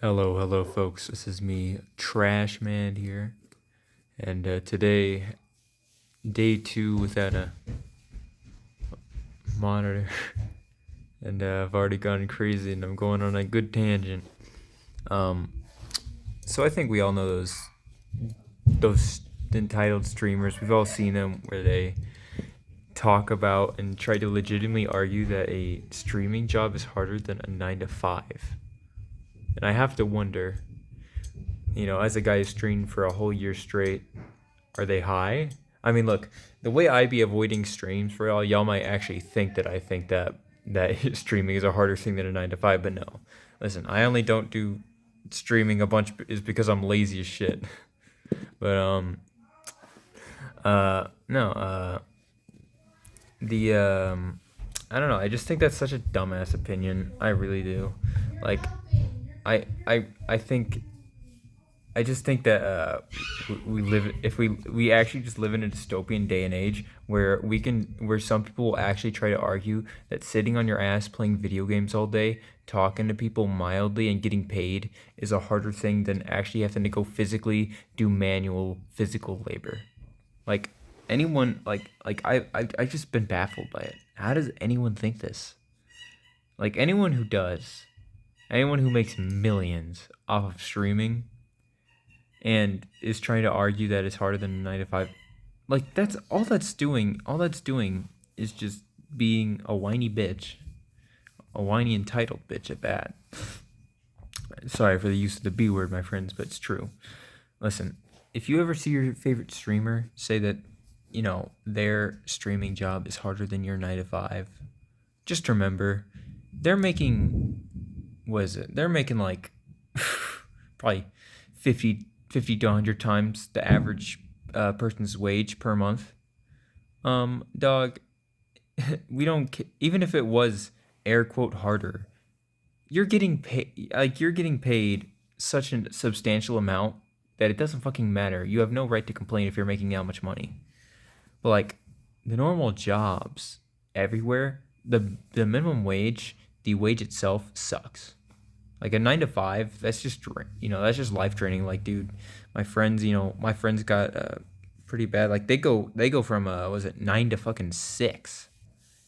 Hello, folks. This is me, Trash Man here, and today, day two without a monitor, and I've already gone crazy, and I'm going on a good tangent. Um, so I think we all know those entitled streamers. We've all seen them where they talk about and try to legitimately argue that a streaming job is harder than a 9 to 5, and I have to wonder, as a guy who streamed for a whole year straight. Are they high? I mean, look, the way I be avoiding streams for y'all might actually think that I think that streaming is a harder thing than a 9 to 5, but no. Listen, I only don't do streaming a bunch is because I'm lazy as shit. But no, the I don't know. I just think that's such a dumbass opinion. I really do. Like, I think I just think that we live if we actually just live in a dystopian day and age where some people will actually try to argue that sitting on your ass playing video games all day, talking to people mildly and getting paid is a harder thing than actually having to go physically do manual physical labor. Like anyone I just been baffled by it. How does anyone think this? Like anyone who makes millions off of streaming and is trying to argue that it's harder than a 9 to 5. Like that's all that's doing. All that's doing is just being a whiny bitch, a whiny entitled bitch at that. Sorry for the use of the B word, my friends, but it's true. Listen, if you ever see your favorite streamer say that, their streaming job is harder than your 9 to 5, just remember they're making what is it? They're making like probably 50 to 100 times the average person's wage per month. Dog, we don't even if it was air quote harder, you're getting paid such a substantial amount that it doesn't fucking matter. You have no right to complain if you're making that much money. But like the normal jobs everywhere, the minimum wage, the wage itself sucks. Like a 9 to 5, that's just life draining. Like, dude, my friends got pretty bad. Like they go from was it 9 to fucking 6.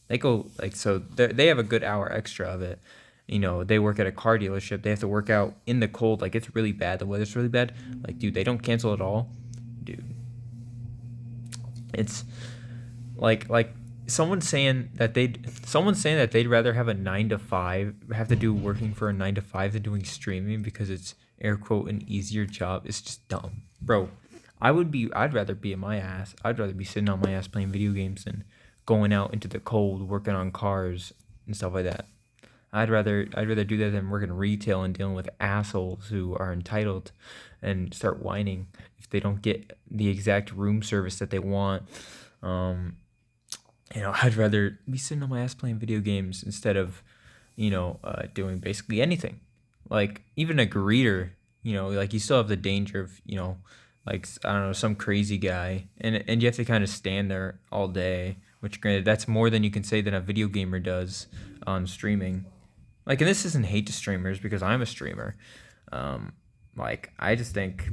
They go like so they have a good hour extra of it. They work at a car dealership. They have to work out in the cold. Like it's really bad. The weather's really bad. Like, dude, they don't cancel at all, dude. It's like someone saying that they'd rather have a 9 to 5 have to do working for a 9 to 5 than doing streaming because it's air quote an easier job. It's just dumb, bro. I'd rather be in my ass. I'd rather be sitting on my ass playing video games than going out into the cold working on cars and stuff like that. I'd rather do that than working retail and dealing with assholes who are entitled and start whining if they don't get the exact room service that they want. I'd rather be sitting on my ass playing video games instead of, doing basically anything. Like even a greeter, like you still have the danger of, like I don't know, some crazy guy, and you have to kind of stand there all day. Which granted, that's more than you can say that a video gamer does on streaming. Like, and this isn't hate to streamers because I'm a streamer. Like I just think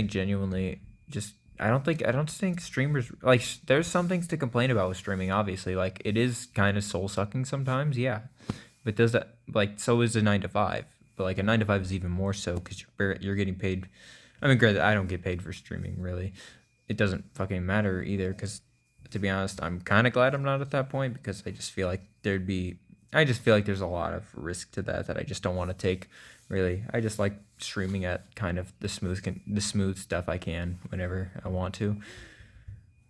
genuinely, just I don't think streamers like there's some things to complain about with streaming. Obviously, like it is kind of soul sucking sometimes, yeah. But does that like so is a 9 to 5, but like a 9 to 5 is even more so because you're getting paid. I mean, granted, I don't get paid for streaming really. It doesn't fucking matter either because to be honest, I'm kind of glad I'm not at that point because I just feel like there's a lot of risk to that I just don't want to take. Really, I just like streaming at kind of the smooth stuff I can whenever I want to.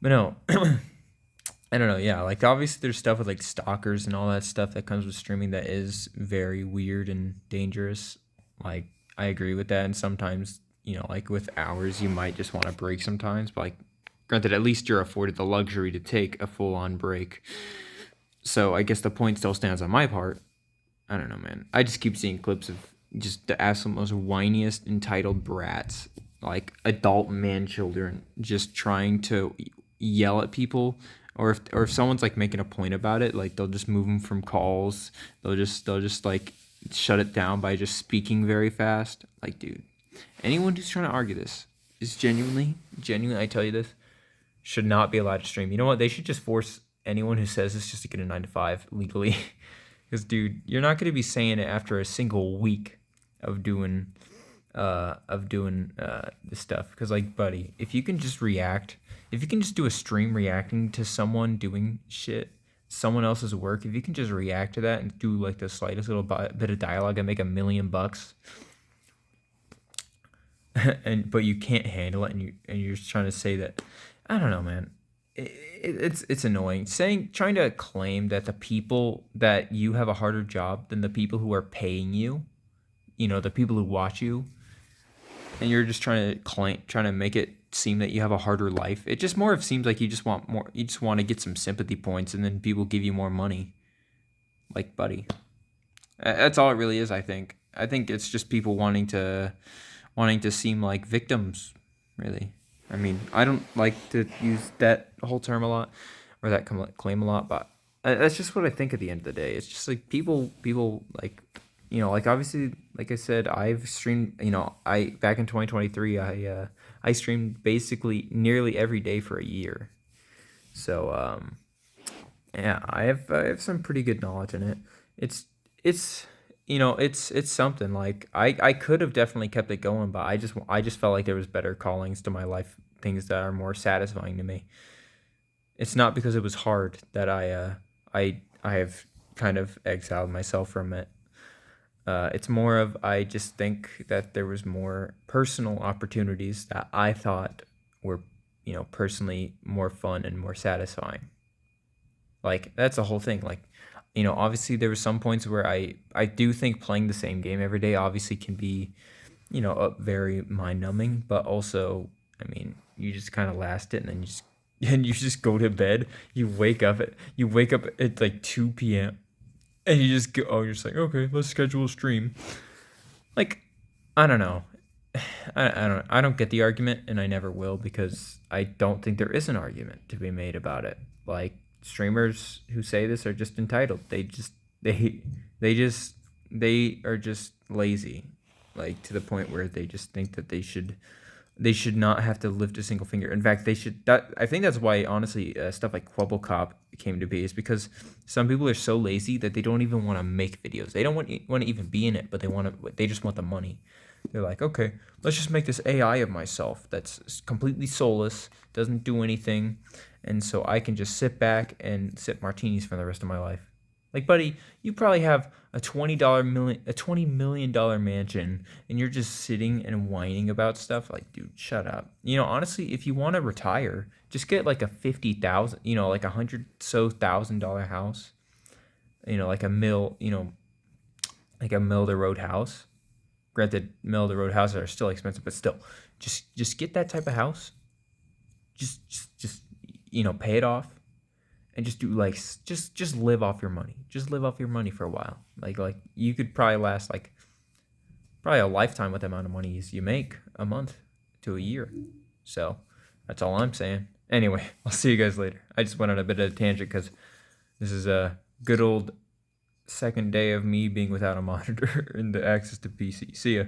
But no, I don't know. Yeah, like obviously there's stuff with like stalkers and all that stuff that comes with streaming that is very weird and dangerous. Like I agree with that, and sometimes like with hours you might just want to break sometimes. But like, granted, at least you're afforded the luxury to take a full on break. So I guess the point still stands on my part. I don't know, man. I just keep seeing clips of just the absolute most whiniest entitled brats, like adult man children, just trying to yell at people, or if someone's like making a point about it, like they'll just move them from calls. They'll just like shut it down by just speaking very fast. Like, dude, anyone who's trying to argue this is genuinely, I tell you this, should not be allowed to stream. You know what? They should just force anyone who says this just to get a 9 to 5 legally. Because, dude, you're not going to be saying it after a single week of doing this stuff. Because, like, buddy, if you can just react, if you can just do a stream reacting to someone doing shit, someone else's work, if you can just react to that and do like the slightest little bit of dialogue and make $1 million, but you can't handle it, and you're just trying to say that, I don't know, man. It's annoying trying to claim that the people that you have a harder job than the people who are paying you, the people who watch you, and you're just trying to make it seem that you have a harder life. It just more of seems like you just want more. You just want to get some sympathy points, and then people give you more money. Like, buddy, that's all it really is. I think it's just people wanting to seem like victims. Really, I mean, I don't like to use that whole term a lot, or that claim a lot, but that's just what I think at the end of the day. It's just like people like, like, obviously, like I said, I've streamed, back in 2023, I streamed basically nearly every day for a year. So, yeah, I have some pretty good knowledge in it. It's, it's something. Like, I could have definitely kept it going, but I just felt like there was better callings to my life, things that are more satisfying to me. It's not because it was hard that I have kind of exiled myself from it. It's more of, I just think that there was more personal opportunities that I thought were, personally more fun and more satisfying. Like, that's the whole thing. Like, obviously there were some points where I do think playing the same game every day obviously can be, very mind numbing, but also, I mean, you just kind of last it, and then you just go to bed. You wake up at like 2 p.m. and you just go, you're just like, okay, let's schedule a stream. Like, I don't know. I don't get the argument, and I never will, because I don't think there is an argument to be made about it. Like, streamers who say this are just entitled. They are just lazy, like, to the point where they just think that they should not have to lift a single finger. In fact, I think that's why, honestly, stuff like Kwebbelkop came to be, is because some people are so lazy that they don't even want to make videos. They don't want to even be in it, but they just want the money. They're like, okay, let's just make this AI of myself that's completely soulless, doesn't do anything, and so I can just sit back and sip martinis for the rest of my life. Like, buddy, you probably have a $20 million mansion, and you're just sitting and whining about stuff. Like, dude, shut up. Honestly, if you want to retire, just get like a 50,000, like $100,000 house. Like a mill, like a mill to road house. Granted, middle of the road houses are still expensive, but still, just get that type of house. Just pay it off, and just do, like, just live off your money. Just live off your money for a while. Like you could probably last like probably a lifetime with the amount of money you make a month to a year. So that's all I'm saying. Anyway, I'll see you guys later. I just went on a bit of a tangent because this is a good old second day of me being without a monitor and the access to PC. See ya.